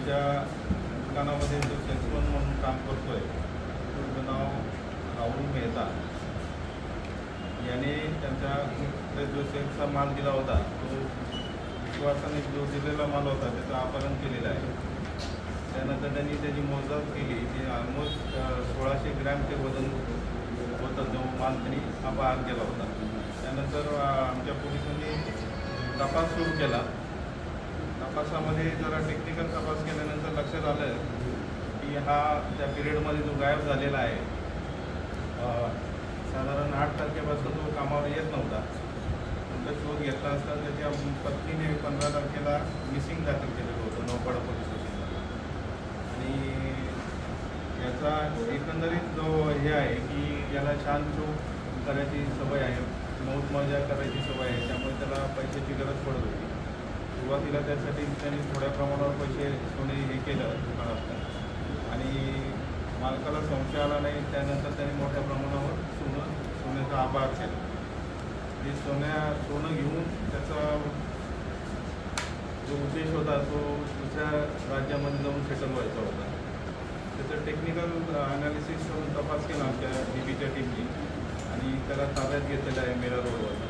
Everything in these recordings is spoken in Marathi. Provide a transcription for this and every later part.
आमच्या दुकानामध्ये जो सेल्समन म्हणून काम करतो आहे त्याचं नाव राहुल मेहता याने त्यांच्या जो सेल्सचा माल दिला होता तो विश्वासाने जो दिलेला माल होता त्याचं अपहरण केलेलं आहे। त्यानंतर त्यांनी त्याची मोजदाद केली की ऑलमोस्ट 1600 ग्रॅम ते वजन होतं जो माल त्यांनी अपहार केला होता। त्यानंतर आमच्या पोलिसांनी तपास सुरू केला। तपासामध्ये जरा टेक्निकल तपास केल्यानंतर लक्षात आलं की हा त्या पिरियडमध्ये जो गायब झालेला आहे साधारण 8 तारखेपासून तो कामावर येत नव्हता। नंतर शोध घेतला असता त्याच्या पत्नीने 15 तारखेला मिसिंग दाखल केलेलं होतं नौपाडा पोलीस स्टेशनला। आणि याचा एकंदरीत जो हे आहे की याला छान चूक करायची सवय आहे, मौज मजा करायची सवय आहे, त्यामुळे त्याला पैशाची गरज पडत होती। सुरुवातीला त्यासाठी त्यांनी थोड्या प्रमाणावर पैसे सोने हे केलं दुकानात आणि मालकाला संशय आला नाही। त्यानंतर त्यांनी मोठ्या प्रमाणावर सोन्याचा अपहार केला। हे सोनं घेऊन त्याचा जो उद्देश होता तो दुसऱ्या राज्यामध्ये जाऊन सेटल व्हायचा होता। त्याचं टेक्निकल ॲनालिसिस करून तपास केला आमच्या DBच्या टीमनी आणि त्याला ताब्यात घेतलेलं आहे मेरा रोडवर।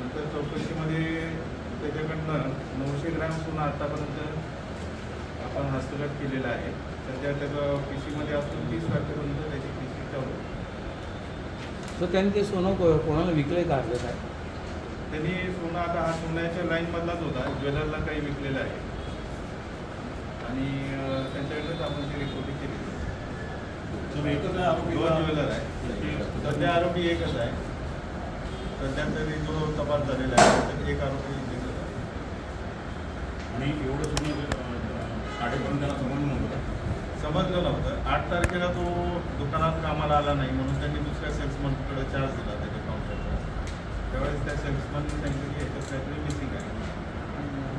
नंतर चौकशीमध्ये त्याच्याकडनं 900 ग्रॅम सोनं आतापर्यंत आपण हस्तगत केलेलं आहे। सध्या त्याचं PCमध्ये असून 30 तारखेपर्यंत त्याची PC चालू आहे। तर त्यांनी ते सोनं कोणाला विकलंय का असलं काय? त्यांनी सोनं आता हा सोन्याच्या लाईनमधलाच होता, ज्वेलरला काही विकलेलं आहे आणि त्यांच्याकडेच आपण ती रिपोर्टिंग केली। दोन ज्वेलर आहे, सध्या आरोपी एकच आहे। सध्या तरी जो तपास झालेला आहे तर एक आरोपी एकच आहे। आणि एवढं सोनं काढेपर्यंत त्याला समजलं नव्हतं। 8 तारखेला तो दुकानात कामाला आला नाही म्हणून त्यांनी दुसऱ्या सेल्समनकडे चार्ज दिला त्याच्या काउंटरचा। त्यावेळेस त्या सेल्समनने सांगितलं की याच्यात काहीतरी मिसिंग आहे।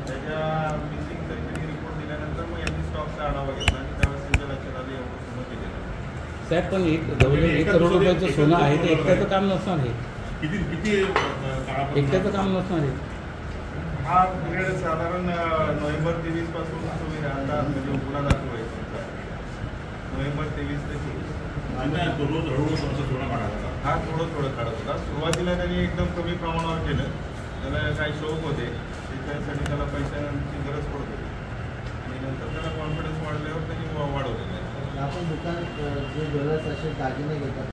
त्याच्या मिसिंगचा त्यांनी रिपोर्ट दिल्यानंतर मग यांनी स्टॉकचा आढावा घेतला आणि त्यावेळेस त्यांच्या लक्षात आलं एवढं सोनं केलेलं आहे। साहेब पण 1 करोड रुपयाचं सोनं आहे ते एकट्याचं काम नसणार आहे, किती एकट्याचं काम नसणार आहे। हा पिरियड साधारण नोव्हेंबर 23 पासून तुम्ही आता म्हणजे गुन्हा दाखल व्हायचा नोव्हेंबर 23 ते 24 तो रोज हळूहळू सोनं काढायचा। हा थोडं काढत होता। सुरुवातीला त्यांनी एकदम कमी प्रमाणावर केलं, त्याला काही शौक होते त्याच्यासाठी त्याला पैशांची गरज पडत होती आणि नंतर त्याला कॉन्फिडन्स वाढल्यावर त्यांनी वाढवलेलं आहे। आपण दुकानात जे ज्वेलर्स असे दागिने घेतात